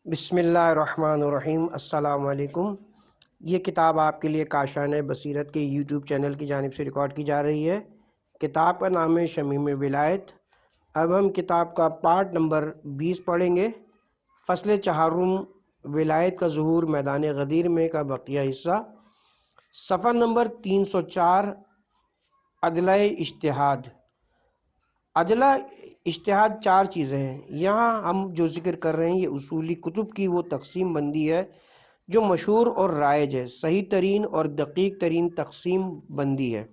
بسم اللہ الرحمن الرحیم۔ السلام علیکم۔ یہ کتاب آپ کے لیے کاشان بصیرت کے یوٹیوب چینل کی جانب سے ریکارڈ کی جا رہی ہے۔ کتاب کا نام ہے شمیم ولایت۔ اب ہم کتاب کا پارٹ نمبر 20 پڑھیں گے۔ فصل چہارم، ولایت کا ظہور میدان غدیر میں کا بقیہ حصہ، صفحہ نمبر 304۔ عدلہ اجتہاد۔ عدلہ اجتہاد چار چیزیں ہیں۔ یہاں ہم جو ذکر کر رہے ہیں یہ اصولی کتب کی وہ تقسیم بندی ہے جو مشہور اور رائج ہے، صحیح ترین اور دقیق ترین تقسیم بندی ہے،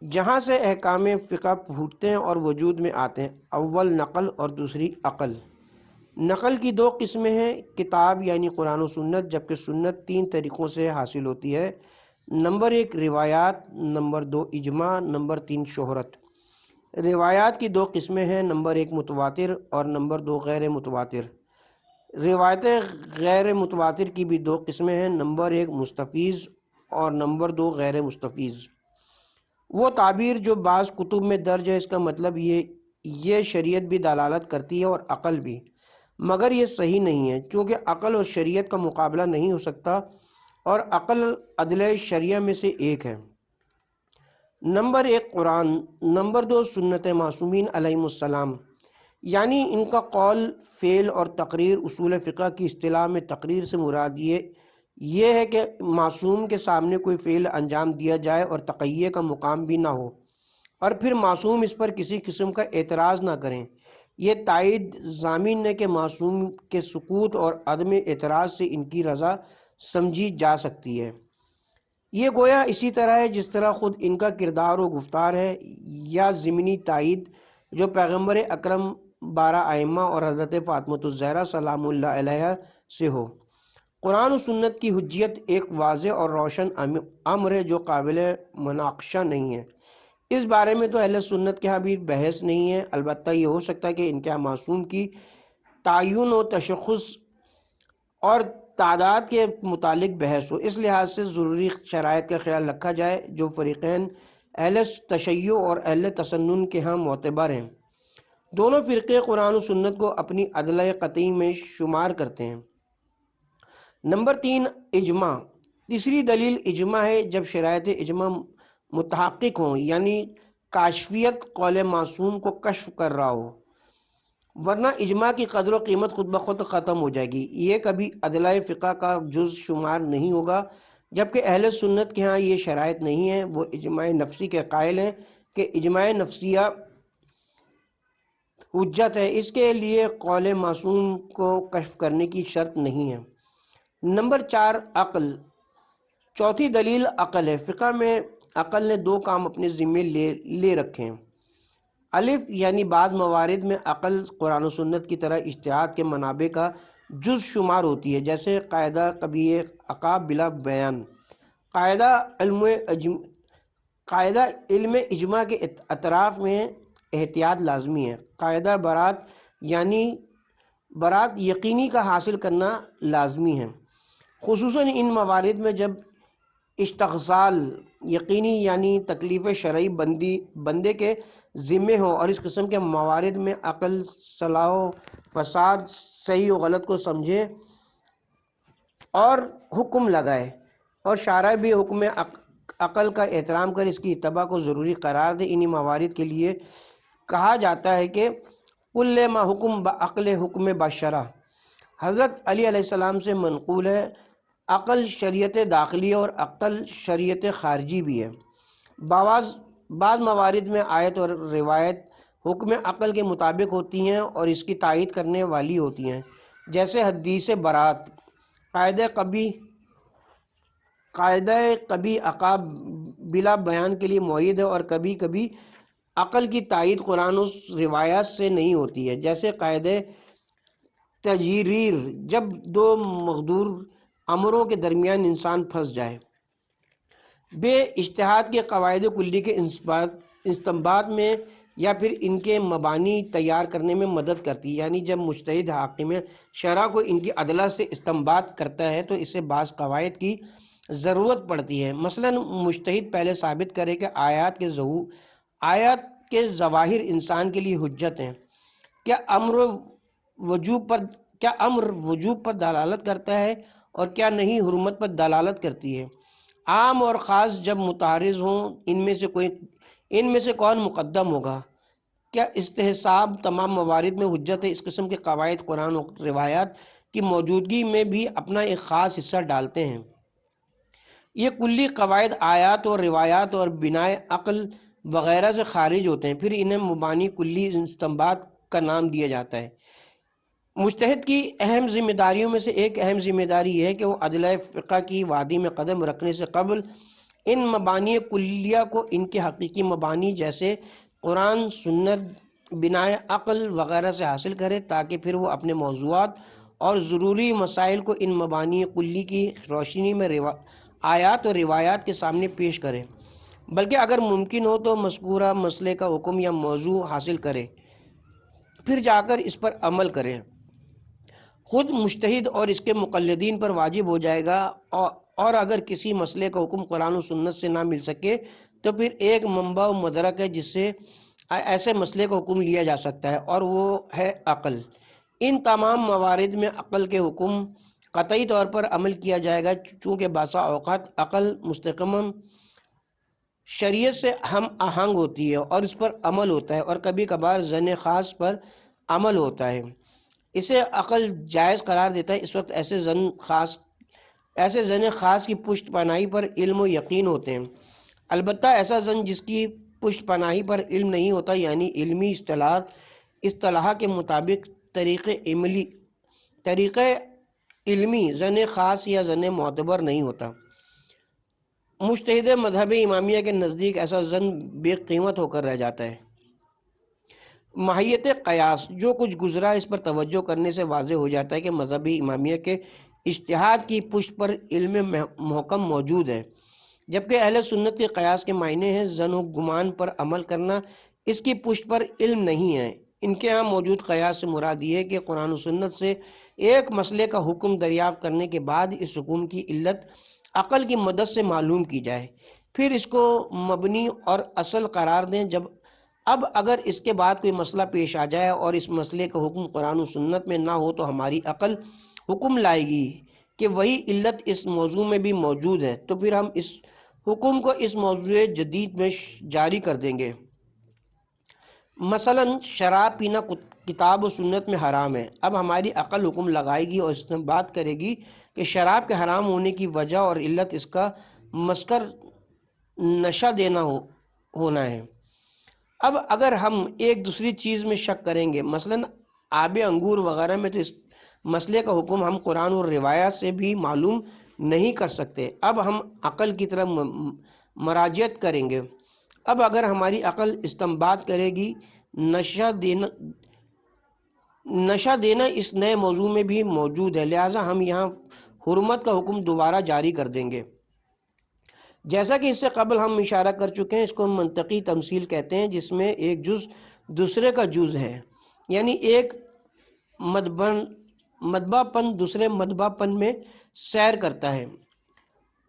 جہاں سے احکام فقہ پھوٹتے ہیں اور وجود میں آتے ہیں۔ اول نقل اور دوسری عقل۔ نقل کی دو قسمیں ہیں، کتاب یعنی قرآن و سنت، جبکہ سنت تین طریقوں سے حاصل ہوتی ہے۔ نمبر ایک روایات، نمبر دو اجماع، نمبر تین شہرت۔ روایات کی دو قسمیں ہیں، نمبر ایک متواتر اور نمبر دو غیر متواتر۔ روایتیں غیر متواتر کی بھی دو قسمیں ہیں، نمبر ایک مستفیض اور نمبر دو غیر مستفیض۔ وہ تعبیر جو بعض کتب میں درج ہے، اس کا مطلب یہ شریعت بھی دلالت کرتی ہے اور عقل بھی، مگر یہ صحیح نہیں ہے، چونکہ عقل اور شریعت کا مقابلہ نہیں ہو سکتا اور عقل عدل شریعہ میں سے ایک ہے۔ نمبر ایک قرآن، نمبر دو سنت معصومین علیہم السلام، یعنی ان کا قول، فعل اور تقریر۔ اصول فقہ کی اصطلاح میں تقریر سے مراد یہ ہے کہ معصوم کے سامنے کوئی فعل انجام دیا جائے اور تقیہ کا مقام بھی نہ ہو، اور پھر معصوم اس پر کسی قسم کا اعتراض نہ کریں۔ یہ تائید ضامن ہے کہ معصوم کے سکوت اور عدم اعتراض سے ان کی رضا سمجھی جا سکتی ہے۔ یہ گویا اسی طرح ہے جس طرح خود ان کا کردار و گفتار ہے، یا ضمنی تائید جو پیغمبر اکرم، 12 ائمہ اور حضرت فاطمۃ الزہرا سلام اللہ علیہا سے ہو۔ قرآن و سنت کی حجیت ایک واضح اور روشن امر ہے جو قابل مناقشہ نہیں ہے۔ اس بارے میں تو اہل سنت کے ہاں بھی بحث نہیں ہے، البتہ یہ ہو سکتا ہے کہ ان کے ہاں معصوم کی تعین و تشخص اور تعداد کے متعلق بحث ہو۔ اس لحاظ سے ضروری شرائط کا خیال رکھا جائے جو فریقین اہل تشیع اور اہل تسنن کے ہاں معتبر ہیں۔ دونوں فرقے قرآن و سنت کو اپنی عدلہ قطعی میں شمار کرتے ہیں۔ نمبر تین اجماع۔ تیسری دلیل اجماع ہے جب شرائط اجماع متحقق ہوں، یعنی کاشفیت قول معصوم کو کشف کر رہا ہو، ورنہ اجماع کی قدر و قیمت خود بخود ختم ہو جائے گی، یہ کبھی عدلہ فقہ کا جز شمار نہیں ہوگا۔ جبکہ اہل سنت کے ہاں یہ شرائط نہیں ہے، وہ اجماع نفسی کے قائل ہیں کہ اجماع نفسیہ حجت ہے، اس کے لیے قول معصوم کو کشف کرنے کی شرط نہیں ہے۔ نمبر چار عقل۔ چوتھی دلیل عقل ہے۔ فقہ میں عقل نے دو کام اپنے ذمے لے رکھے ہیں۔ الف، یعنی بعض موارد میں عقل قرآن و سنت کی طرح اجتہاد کے منابع کا جز شمار ہوتی ہے، جیسے قاعدہ قبیح عقاب بلا بیان، قاعدہ علم اجماع کے اطراف میں احتیاط لازمی ہے، قاعدہ برات یعنی برات یقینی کا حاصل کرنا لازمی ہے، خصوصاً ان موارد میں جب استغسال یقینی یعنی تکلیف شرعی بندے کے ذمے ہو، اور اس قسم کے موارد میں عقل صلاح و فساد، صحیح و غلط کو سمجھے اور حکم لگائے، اور شارع بھی حکم عقل کا احترام کر اس کی اتباع کو ضروری قرار دے۔ انہی موارد کے لیے کہا جاتا ہے کہ کل ما حکم بعقل حکم بشرع۔ حضرت علی علیہ السلام سے منقول ہے، عقل شریعت داخلی اور عقل شریعت خارجی بھی ہے۔ بعض موارد میں آیت اور روایت حکم عقل کے مطابق ہوتی ہیں اور اس کی تائید کرنے والی ہوتی ہیں، جیسے حدیث برات، قاعدہ قبیح عقاب بلا بیان کے لیے معید ہے، اور کبھی کبھی عقل کی تائید قرآن و روایات سے نہیں ہوتی ہے، جیسے قاعدہ تجریر، جب دو مقدور امروں کے درمیان انسان پھنس جائے۔ بے اجتہاد کے قواعد کلی کے استنباط میں یا پھر ان کے مبانی تیار کرنے میں مدد کرتی ہے، یعنی جب مجتہد حاکم شرع کو ان کی عدلہ سے استنباط کرتا ہے تو اسے بعض قواعد کی ضرورت پڑتی ہے۔ مثلا مجتہد پہلے ثابت کرے کہ آیات کے ظواہر انسان کے لیے حجت ہیں، کیا امر وجوب پر کیا امر وجوب پر دلالت کرتا ہے اور کیا نہیں حرمت پر دلالت کرتی ہے؟ عام اور خاص جب متعارض ہوں ان میں سے کون مقدم ہوگا؟ کیا استحساب تمام موارد میں حجت ہے؟ اس قسم کے قواعد قرآن و روایات کی موجودگی میں بھی اپنا ایک خاص حصہ ڈالتے ہیں۔ یہ کلی قواعد آیات اور روایات اور بناء عقل وغیرہ سے خارج ہوتے ہیں، پھر انہیں مبانی کلی استنباط کا نام دیا جاتا ہے۔ مجتہد کی اہم ذمہ داریوں میں سے ایک اہم ذمہ داری یہ ہے کہ وہ ادلہ فقہ کی وادی میں قدم رکھنے سے قبل ان مبانی کلیہ کو ان کے حقیقی مبانی جیسے قرآن، سنت، بناء عقل وغیرہ سے حاصل کرے، تاکہ پھر وہ اپنے موضوعات اور ضروری مسائل کو ان مبانی کلی کی روشنی میں آیات اور روایات کے سامنے پیش کرے، بلکہ اگر ممکن ہو تو مذکورہ مسئلے کا حکم یا موضوع حاصل کرے، پھر جا کر اس پر عمل کرے۔ خود مجتہد اور اس کے مقلدین پر واجب ہو جائے گا، اور اگر کسی مسئلے کا حکم قرآن و سنت سے نہ مل سکے تو پھر ایک منبع و مدرک ہے جس سے ایسے مسئلے کا حکم لیا جا سکتا ہے، اور وہ ہے عقل۔ ان تمام موارد میں عقل کے حکم قطعی طور پر عمل کیا جائے گا، چونکہ بعض اوقات عقل مستقیماً شریعت سے ہم آہنگ ہوتی ہے اور اس پر عمل ہوتا ہے، اور کبھی کبھار ظن خاص پر عمل ہوتا ہے، اسے عقل جائز قرار دیتا ہے۔ اس وقت ایسے ظن خاص کی پشت پناہی پر علم و یقین ہوتے ہیں۔ البتہ ایسا ظن جس کی پشت پناہی پر علم نہیں ہوتا، یعنی علمی اصطلاح کے مطابق طریقہ علمی ظن خاص یا ظن معتبر نہیں ہوتا۔ مجتہد مذہب امامیہ کے نزدیک ایسا ظن بے قیمت ہو کر رہ جاتا ہے۔ ماہیت قیاس، جو کچھ گزرا اس پر توجہ کرنے سے واضح ہو جاتا ہے کہ مذہب امامیہ کے اجتہاد کی پشت پر علم محکم موجود ہے، جبکہ اہل سنت کے قیاس کے معنی ہے ظن و گمان پر عمل کرنا، اس کی پشت پر علم نہیں ہے۔ ان کے ہاں موجود قیاس سے مراد یہ ہے کہ قرآن و سنت سے ایک مسئلے کا حکم دریافت کرنے کے بعد اس حکم کی علت عقل کی مدد سے معلوم کی جائے، پھر اس کو مبنی اور اصل قرار دیں۔ اب اگر اس کے بعد کوئی مسئلہ پیش آ جائے اور اس مسئلے کا حکم قرآن و سنت میں نہ ہو تو ہماری عقل حکم لائے گی کہ وہی علت اس موضوع میں بھی موجود ہے، تو پھر ہم اس حکم کو اس موضوع جدید میں جاری کر دیں گے۔ مثلا شراب پینا کتاب و سنت میں حرام ہے، اب ہماری عقل حکم لگائے گی اور اس میں بات کرے گی کہ شراب کے حرام ہونے کی وجہ اور علت اس کا مسکر نشہ دینا ہونا ہے۔ اب اگر ہم ایک دوسری چیز میں شک کریں گے، مثلا آب انگور وغیرہ میں، تو اس مسئلے کا حکم ہم قرآن اور روایات سے بھی معلوم نہیں کر سکتے، اب ہم عقل کی طرف مراجعت کریں گے۔ اب اگر ہماری عقل استنباط کرے گی نشہ دینا اس نئے موضوع میں بھی موجود ہے، لہٰذا ہم یہاں حرمت کا حکم دوبارہ جاری کر دیں گے۔ جیسا کہ اس سے قبل ہم اشارہ کر چکے ہیں، اس کو منطقی تمثیل کہتے ہیں، جس میں ایک جز دوسرے کا جز ہے، یعنی ایک مدبہ پن دوسرے مدبہ پن میں سیر کرتا ہے۔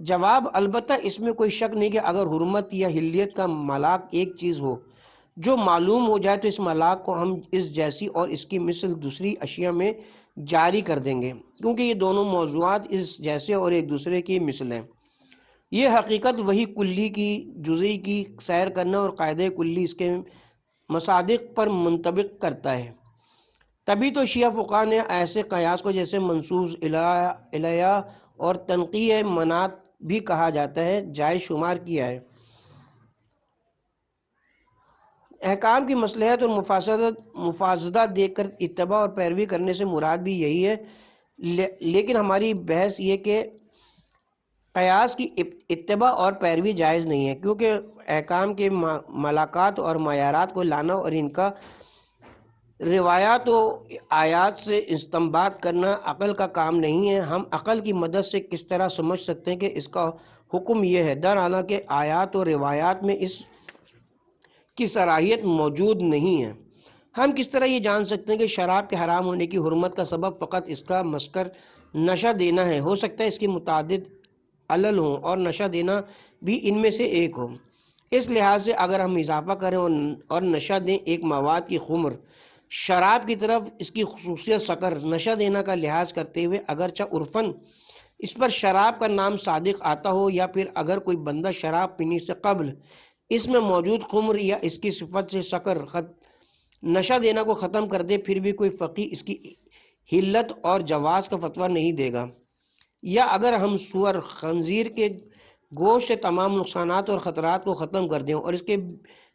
جواب: البتہ اس میں کوئی شک نہیں کہ اگر حرمت یا حلیت کا ملاک ایک چیز ہو جو معلوم ہو جائے تو اس ملاک کو ہم اس جیسی اور اس کی مثل دوسری اشیاء میں جاری کر دیں گے، کیونکہ یہ دونوں موضوعات اس جیسے اور ایک دوسرے کی مثل ہیں۔ یہ حقیقت وہی کلی کی جزئی کی سیر کرنا اور قاعدہ کلی اس کے مصادق پر منطبق کرتا ہے۔ تبھی تو شیعہ فقہا نے ایسے قیاس کو جیسے منصوص الیہ اور تنقیح منات بھی کہا جاتا ہے جائز شمار کیا ہے۔ احکام کی مصلحت اور مفاسدہ دیکھ کر اتباع اور پیروی کرنے سے مراد بھی یہی ہے، لیکن ہماری بحث یہ کہ قیاس کی اتباع اور پیروی جائز نہیں ہے، کیونکہ احکام کے ملاکات اور معیارات کو لانا اور ان کا روایات و آیات سے استنباط کرنا عقل کا کام نہیں ہے۔ ہم عقل کی مدد سے کس طرح سمجھ سکتے ہیں کہ اس کا حکم یہ ہے، حالانکہ آیات و روایات میں اس کی صلاحیت موجود نہیں ہے۔ ہم کس طرح یہ جان سکتے ہیں کہ شراب کے حرام ہونے کی حرمت کا سبب فقط اس کا مسکر نشہ دینا ہے؟ ہو سکتا ہے اس کی متعدد علل ہوں اور نشہ دینا بھی ان میں سے ایک ہو۔ اس لحاظ سے اگر ہم اضافہ کریں اور نشہ دیں ایک مواد کی خمر شراب کی طرف اس کی خصوصیت سکر نشہ دینا کا لحاظ کرتے ہوئے اگرچہ عرفاً اس پر شراب کا نام صادق آتا ہو، یا پھر اگر کوئی بندہ شراب پینے سے قبل اس میں موجود خمر یا اس کی صفت سے سکر نشہ دینا کو ختم کر دے، پھر بھی کوئی فقیہ اس کی حلت اور جواز کا فتویٰ نہیں دے گا۔ یا اگر ہم سور خنزیر کے گوشت سے تمام نقصانات اور خطرات کو ختم کر دیں اور اس کے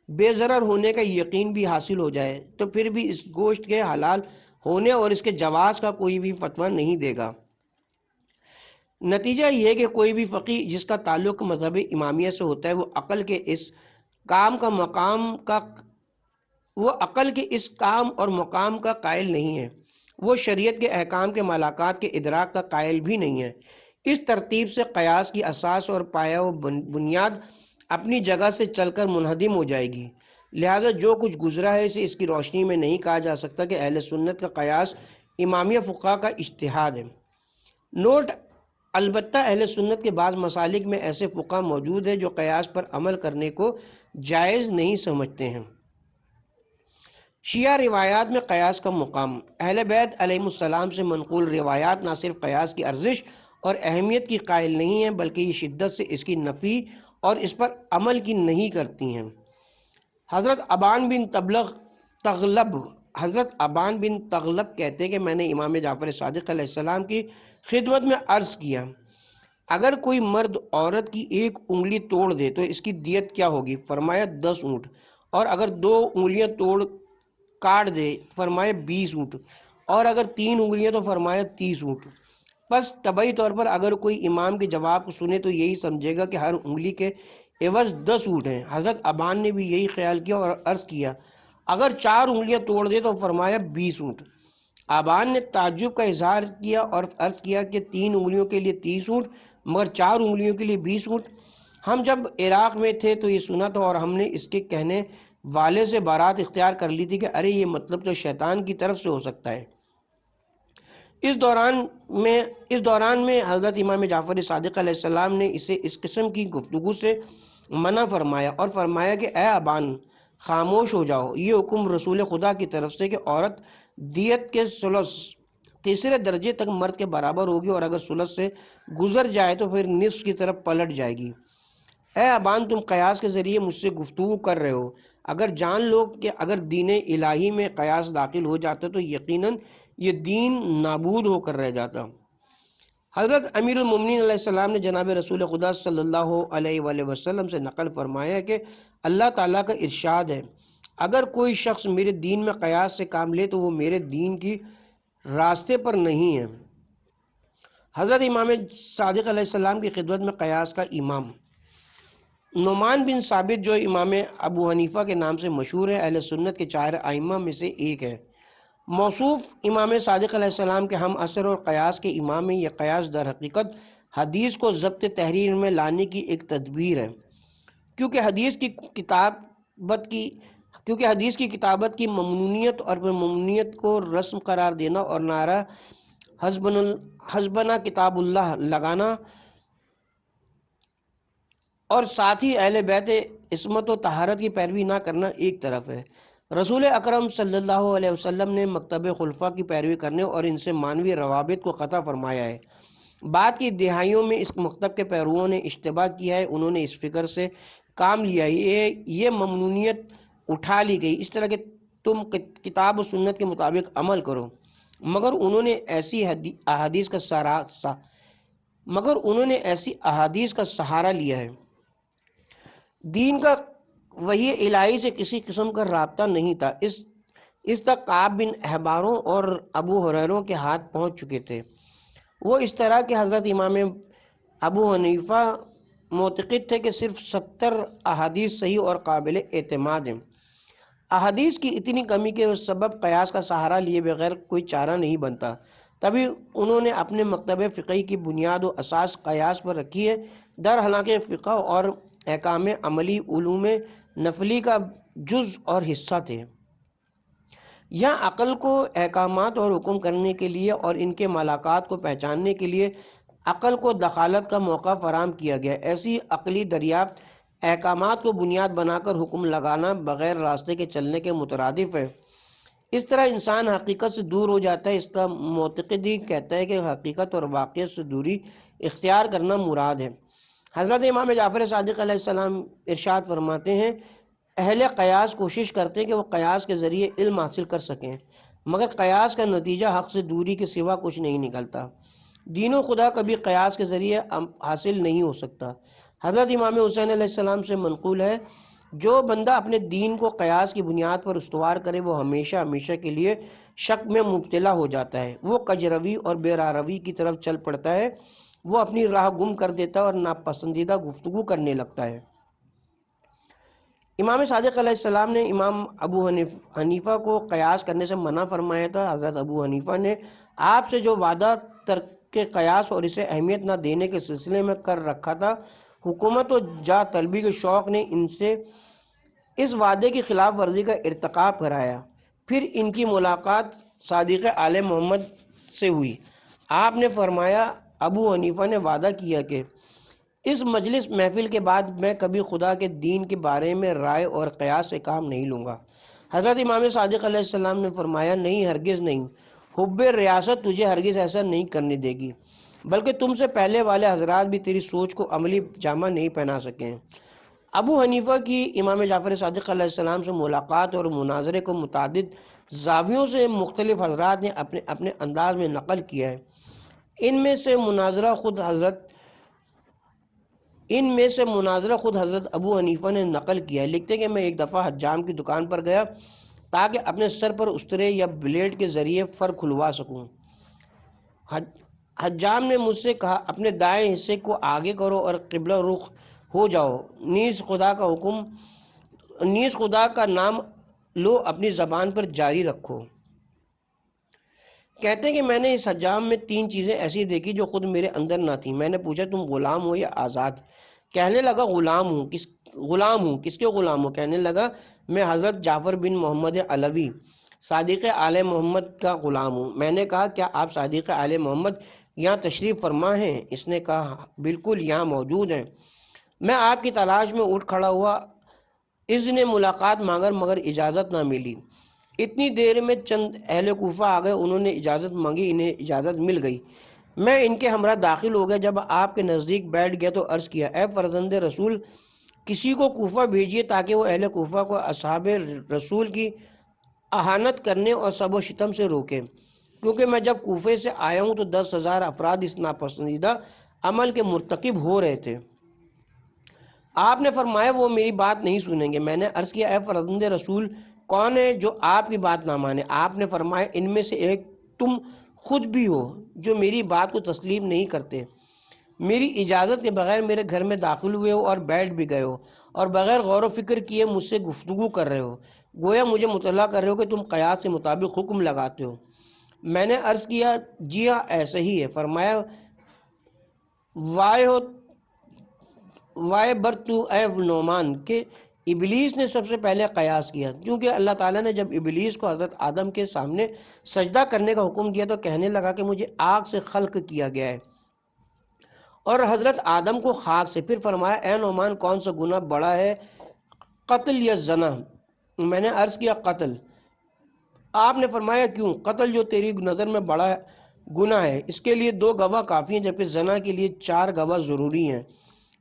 بے ضرر ہونے کا یقین بھی حاصل ہو جائے، تو پھر بھی اس گوشت کے حلال ہونے اور اس کے جواز کا کوئی بھی فتویٰ نہیں دے گا۔ نتیجہ یہ ہے کہ کوئی بھی فقیہ جس کا تعلق مذہب امامیہ سے ہوتا ہے، وہ عقل کے اس کام اور مقام کا قائل نہیں ہے، وہ شریعت کے احکام کے ملاکات کے ادراک کا قائل بھی نہیں ہے۔ اس ترتیب سے قیاس کی اساس اور پایہ و بنیاد اپنی جگہ سے چل کر منہدم ہو جائے گی۔ لہٰذا جو کچھ گزرا ہے اسے اس کی روشنی میں نہیں کہا جا سکتا کہ اہل سنت کا قیاس امامیہ فقہا کا اجتہاد ہے۔ نوٹ: البتہ اہل سنت کے بعض مسالک میں ایسے فقہا موجود ہیں جو قیاس پر عمل کرنے کو جائز نہیں سمجھتے ہیں۔ شیعہ روایات میں قیاس کا مقام: اہل بیت علیہم السلام سے منقول روایات نہ صرف قیاس کی ارزش اور اہمیت کی قائل نہیں ہیں، بلکہ یہ شدت سے اس کی نفی اور اس پر عمل کی نہیں کرتی ہیں۔ حضرت ابان بن تغلب کہتے ہیں کہ میں نے امام جعفر صادق علیہ السلام کی خدمت میں عرض کیا، اگر کوئی مرد عورت کی ایک انگلی توڑ دے تو اس کی دیت کیا ہوگی؟ فرمایا 10 اونٹ، اور اگر 2 انگلیاں کاٹ دے فرمایا 20 اونٹ، اور اگر 3 انگلیاں تو فرمایا 30 اونٹ۔ پس طبعی طور پر اگر کوئی امام کے جواب کو سنے تو یہی سمجھے گا کہ ہر انگلی کے عوض 10 اونٹ ہیں۔ حضرت ابان نے بھی یہی خیال کیا اور عرض کیا، اگر 4 انگلیاں توڑ دے تو فرمایا 20 اونٹ۔ ابان نے تعجب کا اظہار کیا اور عرض کیا کہ 3 انگلیوں کے لیے 30 اونٹ مگر 4 انگلیوں کے لیے 20 اونٹ۔ ہم جب عراق میں تھے تو یہ سنا تھا اور ہم نے اس کے کہنے والے سے بارات اختیار کر لی تھی کہ ارے یہ مطلب تو شیطان کی طرف سے ہو سکتا ہے۔ اس دوران میں حضرت امام جعفر صادق علیہ السلام نے اسے اس قسم کی گفتگو سے منع فرمایا اور فرمایا کہ اے ابان، خاموش ہو جاؤ، یہ حکم رسول خدا کی طرف سے کہ عورت دیت کے ثلث تیسرے درجے تک مرد کے برابر ہوگی، اور اگر ثلث سے گزر جائے تو پھر نصف کی طرف پلٹ جائے گی۔ اے ابان، تم قیاس کے ذریعے مجھ سے گفتگو کر رہے ہو، اگر جان لو کہ اگر دین الہی میں قیاس داخل ہو جاتا تو یقیناً یہ دین نابود ہو کر رہ جاتا۔ حضرت امیر المومنین علیہ السلام نے جناب رسول خدا صلی اللہ علیہ وآلہ وسلم سے نقل فرمایا کہ اللہ تعالیٰ کا ارشاد ہے، اگر کوئی شخص میرے دین میں قیاس سے کام لے تو وہ میرے دین کی راستے پر نہیں ہے۔ حضرت امام صادق علیہ السلام کی خدمت میں قیاس کا امام: نعمان بن ثابت جو امام ابو حنیفہ کے نام سے مشہور ہے، اہل سنت کے 4 ائمہ میں سے ایک ہے۔ موصوف امام صادق علیہ السلام کے ہم عصر اور قیاس کے امام ہیں۔ یہ قیاس در حقیقت حدیث کو ضبط تحریر میں لانے کی ایک تدبیر ہے، کیونکہ حدیث کی کتابت کی ممنوعیت اور پھر ممنوعیت کو رسم قرار دینا اور نعرہ حسبنا کتاب اللہ لگانا اور ساتھ ہی اہل بیت عصمت و طہارت کی پیروی نہ کرنا ایک طرف ہے۔ رسول اکرم صلی اللہ علیہ وسلم نے مکتب خلفاء کی پیروی کرنے اور ان سے معنوی روابط کو قطع فرمایا ہے۔ بعد کی دہائیوں میں اس مکتب کے پیرووں نے اشتباہ کیا ہے، انہوں نے اس فکر سے کام لیا ہے، یہ ممنوعیت اٹھا لی گئی اس طرح کہ تم کتاب و سنت کے مطابق عمل کرو، مگر انہوں نے ایسی احادیث کا سہارا لیا ہے۔ دین کا وحی الہی سے کسی قسم کا رابطہ نہیں تھا، اس تک کعب بن احباروں اور ابو ہریروں کے ہاتھ پہنچ چکے تھے۔ وہ اس طرح کہ حضرت امام ابو حنیفہ معتقد تھے کہ صرف 70 احادیث صحیح اور قابل اعتماد ہیں۔ احادیث کی اتنی کمی کے سبب قیاس کا سہارا لیے بغیر کوئی چارہ نہیں بنتا، تبھی انہوں نے اپنے مکتب فقہی کی بنیاد و اساس قیاس پر رکھی ہے۔ در حالانکہ فقہ اور احکام عملی علوم نفلی کا جز اور حصہ تھے۔ یہاں عقل کو احکامات اور حکم کرنے کے لیے اور ان کے ملاکات کو پہچاننے کے لیے عقل کو دخالت کا موقع فراہم کیا گیا۔ ایسی عقلی دریافت احکامات کو بنیاد بنا کر حکم لگانا بغیر راستے کے چلنے کے مترادف ہے۔ اس طرح انسان حقیقت سے دور ہو جاتا ہے۔ اس کا معتقد ہی کہتا ہے کہ حقیقت اور واقعیت سے دوری اختیار کرنا مراد ہے۔ حضرت امام جعفر صادق علیہ السلام ارشاد فرماتے ہیں، اہل قیاس کوشش کرتے ہیں کہ وہ قیاس کے ذریعے علم حاصل کر سکیں، مگر قیاس کا نتیجہ حق سے دوری کے سوا کچھ نہیں نکلتا۔ دین و خدا کبھی قیاس کے ذریعے حاصل نہیں ہو سکتا۔ حضرت امام حسین علیہ السلام سے منقول ہے، جو بندہ اپنے دین کو قیاس کی بنیاد پر استوار کرے وہ ہمیشہ ہمیشہ کے لیے شک میں مبتلا ہو جاتا ہے، وہ کجروی اور بے راروی کی طرف چل پڑتا ہے، وہ اپنی راہ گم کر دیتا ہے اور ناپسندیدہ گفتگو کرنے لگتا ہے۔ امام صادق علیہ السلام نے امام ابو حنیفہ کو قیاس کرنے سے منع فرمایا تھا۔ حضرت ابو حنیفہ نے آپ سے جو وعدہ ترک قیاس اور اسے اہمیت نہ دینے کے سلسلے میں کر رکھا تھا، حکومت و جاہ طلبی کے شوق نے ان سے اس وعدے کی خلاف ورزی کا ارتکاب کرایا۔ پھر ان کی ملاقات صادق آل محمد سے ہوئی۔ آپ نے فرمایا، ابو حنیفہ نے وعدہ کیا کہ اس مجلس محفل کے بعد میں کبھی خدا کے دین کے بارے میں رائے اور قیاس سے کام نہیں لوں گا۔ حضرت امام صادق علیہ السلام نے فرمایا، نہیں، ہرگز نہیں، حب ریاست تجھے ہرگز ایسا نہیں کرنے دے گی، بلکہ تم سے پہلے والے حضرات بھی تیری سوچ کو عملی جامہ نہیں پہنا سکے ہیں۔ ابو حنیفہ کی امام جعفر صادق علیہ السلام سے ملاقات اور مناظرے کو متعدد زاویوں سے مختلف حضرات نے اپنے اپنے انداز میں نقل کیا ہے۔ ان میں سے مناظرہ خود حضرت ابو حنیفہ نے نقل کیا ہے۔ لکھتے ہیں کہ میں ایک دفعہ حجام کی دکان پر گیا تاکہ اپنے سر پر استرے یا بلیڈ کے ذریعے فر کھلوا سکوں۔ حجام نے مجھ سے کہا، اپنے دائیں حصے کو آگے کرو اور قبلہ رخ ہو جاؤ، نیز خدا کا نام لو، اپنی زبان پر جاری رکھو۔ کہتے ہیں کہ میں نے اس حجام میں 3 چیزیں ایسی دیکھی جو خود میرے اندر نہ تھیں۔ میں نے پوچھا، تم غلام ہو یا آزاد؟ کہنے لگا، غلام ہوں۔ کس کے غلام ہو؟ کہنے لگا، میں حضرت جعفر بن محمد علوی صادق آل محمد کا غلام ہوں۔ میں نے کہا، کیا آپ صادق آل محمد یہاں تشریف فرما ہیں؟ اس نے کہا، بالکل، یہاں موجود ہیں۔ میں آپ کی تلاش میں اٹھ کھڑا ہوا، اذن ملاقات مانگر مگر اجازت نہ ملی۔ اتنی دیر میں چند اہل کوفہ آ گئے، انہوں نے اجازت مانگی، انہیں اجازت مل گئی۔ میں ان کے ہمراہ داخل ہو گیا۔ جب آپ کے نزدیک بیٹھ گیا تو عرض کیا، اے فرزند رسول، کسی کو کوفہ بھیجیے تاکہ وہ اہل کوفہ کو اصحاب رسول کی اہانت کرنے اور سب و شتم سے روکے، کیونکہ میں جب کوفے سے آیا ہوں تو 10,000 افراد اس ناپسندیدہ عمل کے مرتکب ہو رہے تھے۔ آپ نے فرمایا، وہ میری بات نہیں سنیں گے۔ میں نے عرض کیا، اے فرزند رسول، کون ہے جو آپ کی بات نہ مانے؟ آپ نے فرمایا، ان میں سے ایک تم خود بھی ہو جو میری بات کو تسلیم نہیں کرتے، میری اجازت کے بغیر میرے گھر میں داخل ہوئے ہو اور بیٹھ بھی گئے ہو، اور بغیر غور و فکر کیے مجھ سے گفتگو کر رہے ہو، گویا مجھے مطلع کر رہے ہو کہ تم قیاس کے مطابق حکم لگاتے ہو۔ میں نے عرض کیا، جی ہاں، ایسا ہی ہے۔ فرمایا، وائے بر تو اے نعمان، کہ ابلیس نے سب سے پہلے قیاس کیا، کیونکہ اللہ تعالیٰ نے جب ابلیس کو حضرت آدم کے سامنے سجدہ کرنے کا حکم دیا تو کہنے لگا کہ مجھے آگ سے خلق کیا گیا ہے، اور حضرت آدم کو خاک سے۔ پھر فرمایا، اے نعمان، کون سا گناہ بڑا ہے، قتل یا زنا؟ میں نے عرض کیا، قتل۔ آپ نے فرمایا، کیوں؟ قتل جو تیری نظر میں بڑا گناہ ہے، اس کے لیے 2 گواہ کافی ہیں، جبکہ زنا کے لیے 4 گواہ ضروری ہیں۔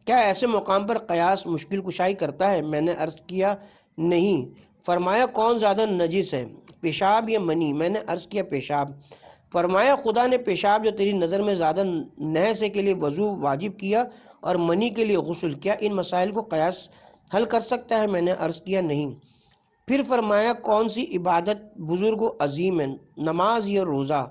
کیا ایسے مقام پر قیاس مشکل کشائی کرتا ہے؟ میں نے عرض کیا، نہیں۔ فرمایا، کون زیادہ نجس ہے، پیشاب یا منی؟ میں نے عرض کیا، پیشاب۔ فرمایا، خدا نے پیشاب جو تیری نظر میں زیادہ نحس ہے کے لیے وضو واجب کیا اور منی کے لیے غسل، کیا ان مسائل کو قیاس حل کر سکتا ہے؟ میں نے عرض کیا، نہیں۔ پھر فرمایا، کون سی عبادت بزرگ و عظیم ہے، نماز یا روزہ؟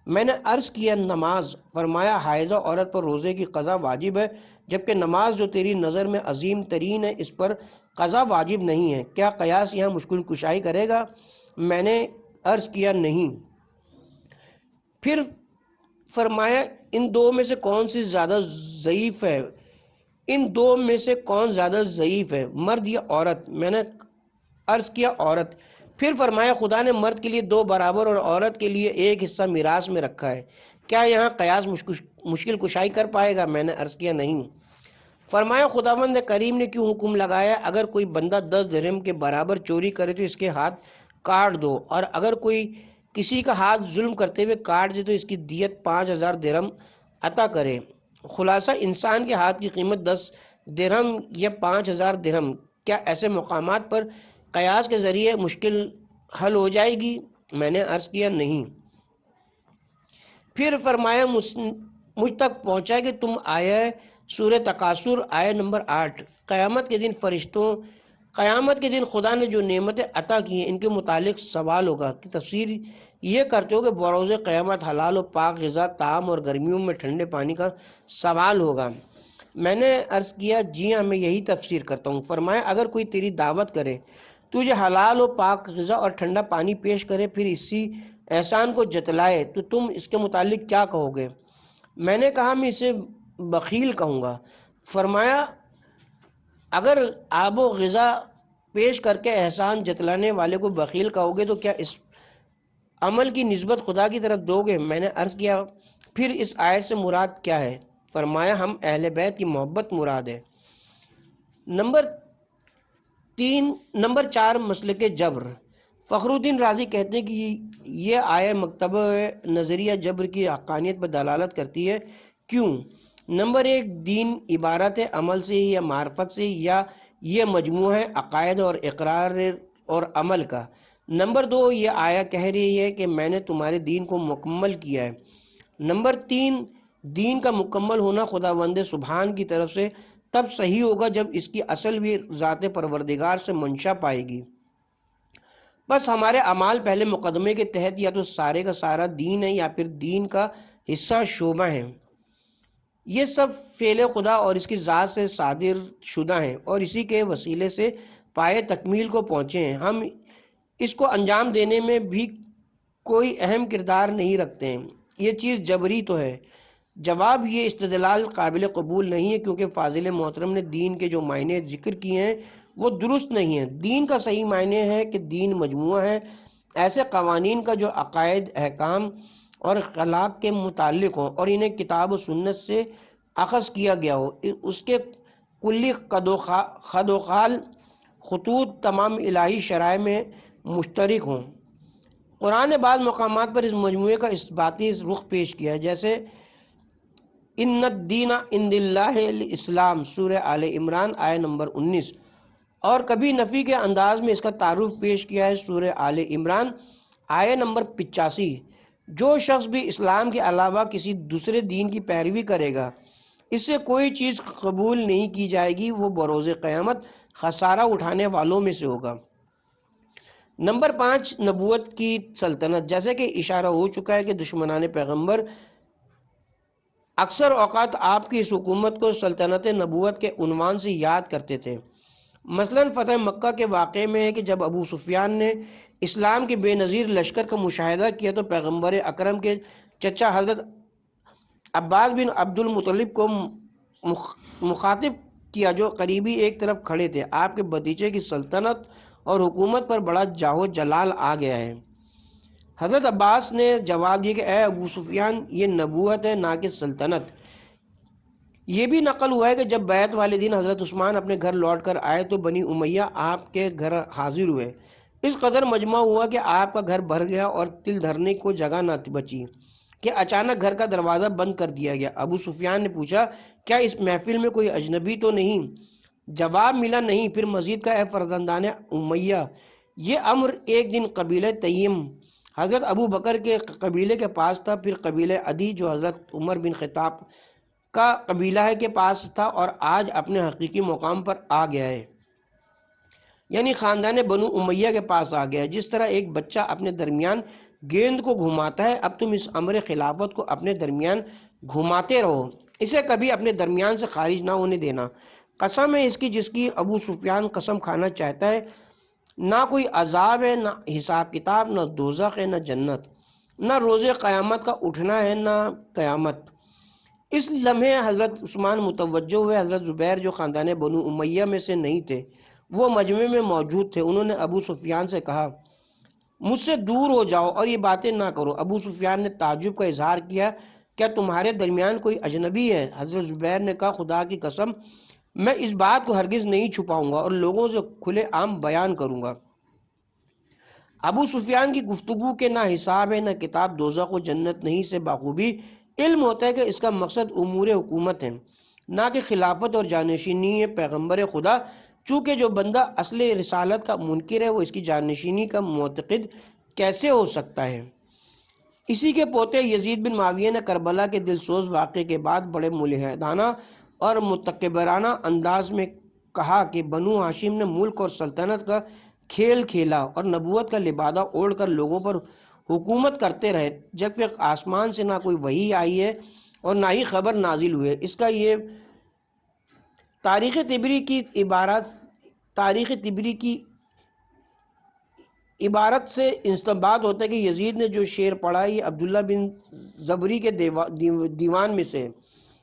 میں نے عرض کیا، نماز۔ فرمایا، حائضہ عورت پر روزے کی قضا واجب ہے، جبکہ نماز جو تیری نظر میں عظیم ترین ہے اس پر قضا واجب نہیں ہے، کیا قیاس یہاں مشکل کشائی کرے گا؟ میں نے عرض کیا، نہیں۔ پھر فرمایا، ان 2 میں سے کون سی زیادہ ضعیف ہے؟ ضعیف ہے، مرد یا عورت؟ میں نے عرض کیا، عورت۔ پھر فرمایا، خدا نے مرد کے لیے 2 برابر اور عورت کے لیے 1 حصہ میراث میں رکھا ہے، کیا یہاں قیاس مشکل کشائی کر پائے گا؟ میں نے عرض کیا، نہیں۔ فرمایا، خداوند کریم نے کیوں حکم لگایا، اگر کوئی بندہ 10 درہم کے برابر چوری کرے تو اس کے ہاتھ کاٹ دو، اور اگر کوئی کسی کا ہاتھ ظلم کرتے ہوئے کاٹ دے تو اس کی دیت 5000 درہم عطا کرے۔ خلاصہ، انسان کے ہاتھ کی قیمت 10 درہم یا 5000 درہم، کیا ایسے مقامات پر قیاس کے ذریعے مشکل حل ہو جائے گی؟ میں نے عرض کیا نہیں۔ پھر فرمایا مجھ تک پہنچا کہ تم آیا سورہ تکاثر آیہ نمبر 8، قیامت کے دن خدا نے جو نعمتیں عطا کی ہیں ان کے متعلق سوال ہوگا، کہ تفسیر یہ کرتے ہو کہ بروز قیامت حلال و پاک غذا، طعام اور گرمیوں میں ٹھنڈے پانی کا سوال ہوگا۔ میں نے عرض کیا جی ہاں، میں یہی تفسیر کرتا ہوں۔ فرمایا اگر کوئی تیری دعوت کرے، تجھے حلال و پاک غذا اور ٹھنڈا پانی پیش کرے، پھر اسی احسان کو جتلائے، تو تم اس کے متعلق کیا کہو گے؟ میں نے کہا میں اسے بخیل کہوں گا۔ فرمایا اگر آب و غذا پیش کر کے احسان جتلانے والے کو بخیل کہو گے تو کیا اس عمل کی نسبت خدا کی طرف دو گے؟ میں نے عرض کیا پھر اس آیت سے مراد کیا ہے؟ فرمایا ہم اہل بیت کی محبت مراد ہے۔ نمبر 4، مسلک جبر۔ فخر الدین رازی کہتے ہیں کہ یہ آیہ مکتبہ نظریہ جبر کی حقانیت پر دلالت کرتی ہے۔ کیوں؟ نمبر 1، دین عبارت ہے عمل سے یا معرفت سے، یا یہ مجموعہ ہے عقائد اور اقرار اور عمل کا؟ نمبر 2، یہ آیہ کہہ رہی ہے کہ میں نے تمہارے دین کو مکمل کیا ہے۔ نمبر 3، دین کا مکمل ہونا خداوند سبحان کی طرف سے تب صحیح ہوگا جب اس کی اصل بھی ذات پروردگار سے منشا پائے گی۔ بس ہمارے اعمال پہلے مقدمے کے تحت یا تو سارے کا سارا دین ہے یا پھر دین کا حصہ شعبہ ہیں۔ یہ سب فعل خدا اور اس کی ذات سے صادر شدہ ہیں اور اسی کے وسیلے سے پائے تکمیل کو پہنچے ہیں۔ ہم اس کو انجام دینے میں بھی کوئی اہم کردار نہیں رکھتے ہیں۔ یہ چیز جبری تو ہے۔ جواب، یہ استدلال قابل قبول نہیں ہے، کیونکہ فاضل محترم نے دین کے جو معنی ذکر کیے ہیں وہ درست نہیں ہیں۔ دین کا صحیح معنی ہے کہ دین مجموعہ ہے ایسے قوانین کا جو عقائد، احکام اور اخلاق کے متعلق ہوں اور انہیں کتاب و سنت سے اخذ کیا گیا ہو۔ اس کے کلی خد و خال خطوط تمام الہی شرائع میں مشترک ہوں۔ قرآن نے بعض مقامات پر اس مجموعے کا اثباتی رخ پیش کیا ہے، جیسے ان الدین عند اللہ الاسلام سورہ آل عمران آیہ نمبر 19، اور کبھی نفی کے انداز میں اس کا تعارف پیش کیا ہے سورہ آل عمران آیہ نمبر 85۔ جو شخص بھی اسلام کے علاوہ کسی دوسرے دین کی پیروی کرے گا، اس سے کوئی چیز قبول نہیں کی جائے گی، وہ بروز قیامت خسارہ اٹھانے والوں میں سے ہوگا۔ نمبر 5، نبوت کی سلطنت۔ جیسے کہ اشارہ ہو چکا ہے کہ دشمنان پیغمبر اکثر اوقات آپ کی اس حکومت کو سلطنت نبوت کے عنوان سے یاد کرتے تھے۔ مثلاً فتح مکہ کے واقعے میں ہے کہ جب ابو سفیان نے اسلام کے بے نظیر لشکر کا مشاہدہ کیا تو پیغمبر اکرم کے چچا حضرت عباس بن عبد المطلب کو مخاطب کیا، جو قریبی ایک طرف کھڑے تھے۔ آپ کے بھتیجے کی سلطنت اور حکومت پر بڑا جاہ جلال آ گیا ہے۔ حضرت عباس نے جواب دیا کہ اے ابو سفیان، یہ نبوت ہے نہ کہ سلطنت۔ یہ بھی نقل ہوا ہے کہ جب بیعت والے دن حضرت عثمان اپنے گھر لوٹ کر آئے تو بنی امیہ آپ کے گھر حاضر ہوئے۔ اس قدر مجمع ہوا کہ آپ کا گھر بھر گیا اور تل دھرنے کو جگہ نہ بچی کہ اچانک گھر کا دروازہ بند کر دیا گیا۔ ابو سفیان نے پوچھا کیا اس محفل میں کوئی اجنبی تو نہیں؟ جواب ملا نہیں۔ پھر مزید کہا اے فرزندان امیہ، یہ امر ایک دن قبیلہ تیم حضرت ابو بکر کے قبیلے کے پاس تھا، پھر قبیلہ عدی جو حضرت عمر بن خطاب کا قبیلہ ہے کے پاس تھا، اور آج اپنے حقیقی مقام پر آ گیا ہے، یعنی خاندان بنو امیہ کے پاس آ گیا ہے۔ جس طرح ایک بچہ اپنے درمیان گیند کو گھماتا ہے، اب تم اس امر خلافت کو اپنے درمیان گھماتے رہو، اسے کبھی اپنے درمیان سے خارج نہ ہونے دینا۔ قسم ہے اس کی جس کی ابو سفیان قسم کھانا چاہتا ہے، نہ کوئی عذاب ہے، نہ حساب کتاب، نہ دوزخ ہے، نہ جنت، نہ روز قیامت کا اٹھنا ہے، نہ قیامت۔ اس لمحے حضرت عثمان متوجہ ہوئے۔ حضرت زبیر جو خاندان بنو امیہ میں سے نہیں تھے، وہ مجمع میں موجود تھے۔ انہوں نے ابو سفیان سے کہا مجھ سے دور ہو جاؤ اور یہ باتیں نہ کرو۔ ابو سفیان نے تعجب کا اظہار کیا، کیا تمہارے درمیان کوئی اجنبی ہے؟ حضرت زبیر نے کہا خدا کی قسم میں اس بات کو ہرگز نہیں چھپاؤں گا اور لوگوں سے کھلے عام بیان کروں گا۔ ابو سفیان کی گفتگو کے نہ حساب ہے، نہ کتاب دوزخ و جنت نہیں سے بخوبی علم ہوتا ہے کہ اس کا مقصد امور حکومت ہے، نہ کہ خلافت اور جانشینی ہے پیغمبر خدا۔ چونکہ جو بندہ اصل رسالت کا منکر ہے وہ اس کی جانشینی کا معتقد کیسے ہو سکتا ہے؟ اسی کے پوتے یزید بن معاویہ نے کربلا کے دلسوز واقعے کے بعد بڑے ملحدانہ اور متکبرانہ انداز میں کہا کہ بنو ہاشم نے ملک اور سلطنت کا کھیل کھیلا اور نبوت کا لبادہ اوڑھ کر لوگوں پر حکومت کرتے رہے، جبکہ آسمان سے نہ کوئی وحی آئی ہے اور نہ ہی خبر نازل ہوئے۔ اس کا یہ تاریخ طبری کی عبارت سے استنباط ہوتا ہے کہ یزید نے جو شعر پڑھا یہ عبداللہ بن زبری کے دیوان میں سے ہے۔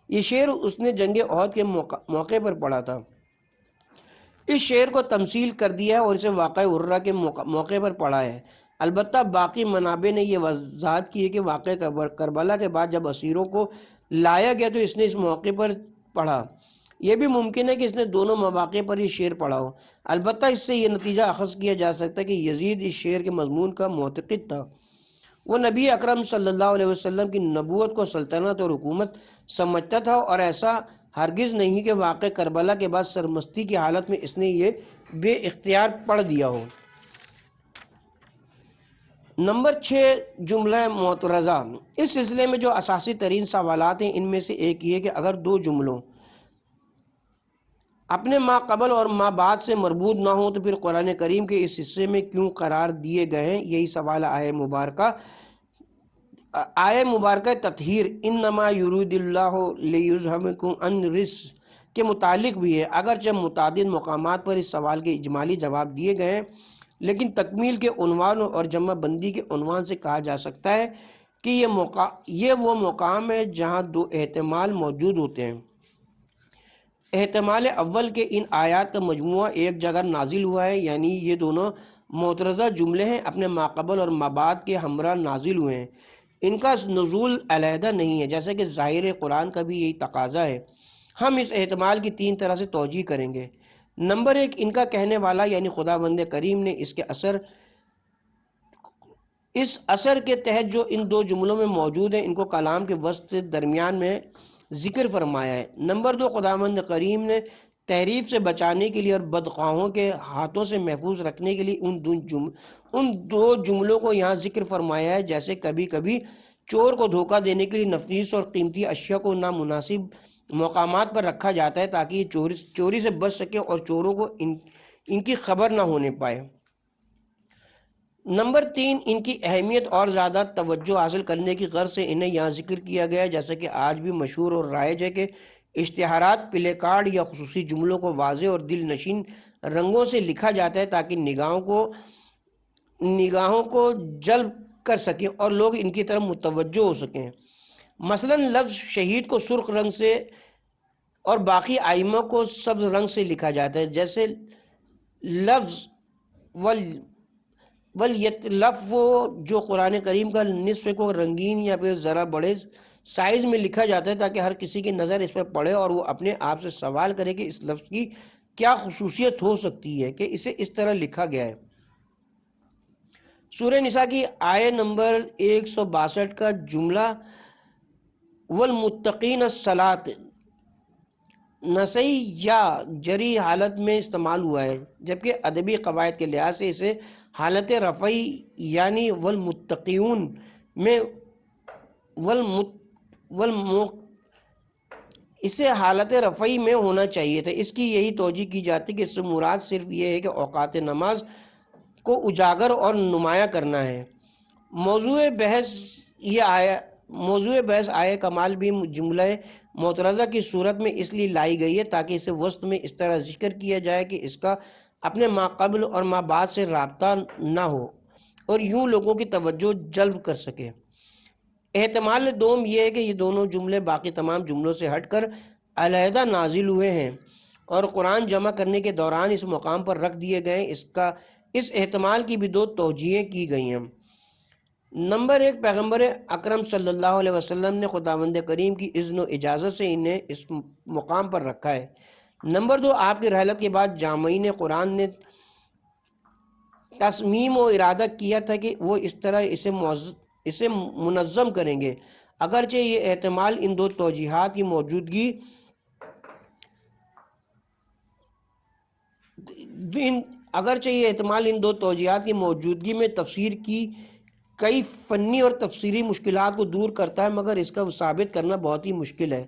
یہ شعر اس نے جنگ احد کے موقع پر پڑھا تھا۔ اس شعر کو تمثیل کر دیا ہے اور اسے واقعہ عرہ کے موقع پر پڑھا ہے۔ البتہ باقی منابع نے یہ وضاحت کی ہے کہ واقعہ کربلا کے بعد جب اسیروں کو لایا گیا تو اس نے اس موقع پر پڑھا۔ یہ بھی ممکن ہے کہ اس نے دونوں مواقع پر یہ شعر پڑھا ہو۔ البتہ اس سے یہ نتیجہ اخذ کیا جا سکتا ہے کہ یزید اس شعر کے مضمون کا معتقد تھا۔ وہ نبی اکرم صلی اللہ علیہ وسلم کی نبوت کو سلطنت اور حکومت سمجھتا تھا، اور ایسا ہرگز نہیں کہ واقع کربلا کے بعد سرمستی کی حالت میں اس نے یہ بے اختیار پڑھ دیا ہو۔ نمبر 6، جملہ معترضہ۔ اس سلسلے میں جو اساسی ترین سوالات ہیں ان میں سے ایک یہ کہ اگر دو جملوں اپنے ما قبل اور ما بعد سے مربوط نہ ہوں تو پھر قرآن کریم کے اس حصے میں کیوں قرار دیے گئے ہیں؟ یہی سوال آیہ مبارکہ تطہیر انما یرید اللہ لیذھبکم عن الرجس کے متعلق بھی ہے۔ اگرچہ متعدد مقامات پر اس سوال کے اجمالی جواب دیے گئے ہیں، لیکن تکمیل کے عنوان اور جمع بندی کے عنوان سے کہا جا سکتا ہے کہ یہ وہ مقام ہے جہاں دو احتمال موجود ہوتے ہیں۔ احتمال اول کہ ان آیات کا مجموعہ ایک جگہ نازل ہوا ہے، یعنی یہ دونوں معترضہ جملے ہیں اپنے ما قبل اور ما بعد کے ہمراہ نازل ہوئے ہیں، ان کا نزول علیحدہ نہیں ہے، جیسا کہ ظاہر قرآن کا بھی یہی تقاضا ہے۔ ہم اس احتمال کی 3 طرح سے توجیہ کریں گے۔ نمبر 1، ان کا کہنے والا یعنی خداوند کریم نے اس اثر کے تحت جو ان دو جملوں میں موجود ہیں ان کو کلام کے وسط درمیان میں ذکر فرمایا ہے۔ نمبر 2، خداوند کریم نے تحریف سے بچانے کے لیے اور بدخواہوں کے ہاتھوں سے محفوظ رکھنے کے لیے ان دو جملوں کو یہاں ذکر فرمایا ہے، جیسے کبھی کبھی چور کو دھوکہ دینے کے لیے نفیس اور قیمتی اشیاء کو نامناسب مقامات پر رکھا جاتا ہے تاکہ یہ چوری سے بچ سکے اور چوروں کو ان کی خبر نہ ہونے پائے۔ نمبر 3، ان کی اہمیت اور زیادہ توجہ حاصل کرنے کی غرض سے انہیں یہاں ذکر کیا گیا ہے، جیسا کہ آج بھی مشہور اور رائج ہے کہ اشتہارات، پلے کارڈ یا خصوصی جملوں کو واضح اور دل نشین رنگوں سے لکھا جاتا ہے تاکہ نگاہوں کو جلب کر سکیں اور لوگ ان کی طرف متوجہ ہو سکیں۔ مثلا لفظ شہید کو سرخ رنگ سے اور باقی ائمہ کو سبز رنگ سے لکھا جاتا ہے، جیسے لفظ ولیتلف جو قرآن کریم کا نصف کو رنگین یا پھر ذرا بڑے سائز میں لکھا جاتا ہے تاکہ ہر کسی کی نظر اس پر پڑے اور وہ اپنے آپ سے سوال کرے کہ اس لفظ کی کیا خصوصیت ہو سکتی ہے کہ اسے اس طرح لکھا گیا ہے۔ سورہ نساء کی آیہ نمبر 162 کا جملہ والمتقین الصلاۃ نصی یا جری حالت میں استعمال ہوا ہے، جبکہ ادبی قواعد کے لحاظ سے اسے حالت رفعی یعنی والمتقیون میں اسے حالت رفعی میں ہونا چاہیے تھا۔ اس کی یہی توجہ کی جاتی کہ اس سے مراد صرف یہ ہے کہ اوقات نماز کو اجاگر اور نمایاں کرنا ہے۔ موضوع بحث آیہ کمال بھی جملہ معترضہ کی صورت میں اس لیے لائی گئی ہے تاکہ اسے وسط میں اس طرح ذکر کیا جائے کہ اس کا اپنے ما قبل اور ما بعد سے رابطہ نہ ہو اور یوں لوگوں کی توجہ جلب کر سکے۔ احتمال دوم یہ ہے کہ یہ دونوں جملے باقی تمام جملوں سے ہٹ کر علیحدہ نازل ہوئے ہیں اور قرآن جمع کرنے کے دوران اس مقام پر رکھ دیے گئے ہیں۔ اس احتمال کی بھی 2 توجیہیں کی گئی ہیں۔ نمبر 1، پیغمبر اکرم صلی اللہ علیہ وسلم نے خداوند کریم کی اذن و اجازت سے انہیں اس مقام پر رکھا ہے۔ نمبر 2، آپ کی رحلت کے بعد جامعین قرآن نے تصمیم و ارادہ کیا تھا کہ وہ اس طرح اسے منظم کریں گے، اگرچہ یہ احتمال ان دو توجیہات کی موجودگی میں تفسیر کی کئی فنی اور تفسیری مشکلات کو دور کرتا ہے، مگر اس کا ثابت کرنا بہت ہی مشکل ہے۔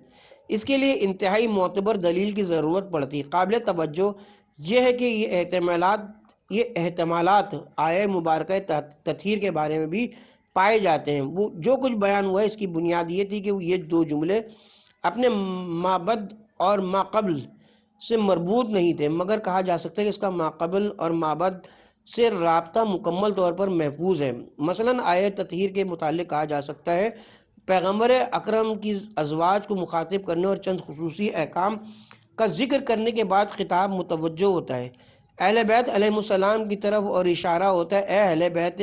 اس کے لیے انتہائی معتبر دلیل کی ضرورت پڑتی ہے۔ قابل توجہ یہ ہے کہ یہ احتمالات آیہ مبارکہ تطہیر کے بارے میں بھی پائے جاتے ہیں۔ وہ جو کچھ بیان ہوا ہے اس کی بنیاد یہ تھی کہ یہ دو جملے اپنے مابعد اور ماقبل سے مربوط نہیں تھے، مگر کہا جا سکتا ہے کہ اس کا ماقبل اور مابعد سے رابطہ مکمل طور پر محفوظ ہے۔ مثلاً آیہ تطہیر کے متعلق کہا جا سکتا ہے پیغمبر اکرم کی ازواج کو مخاطب کرنے اور چند خصوصی احکام کا ذکر کرنے کے بعد خطاب متوجہ ہوتا ہے اہل بیت علیہ السلام کی طرف، اور اشارہ ہوتا ہے اے اہل بیت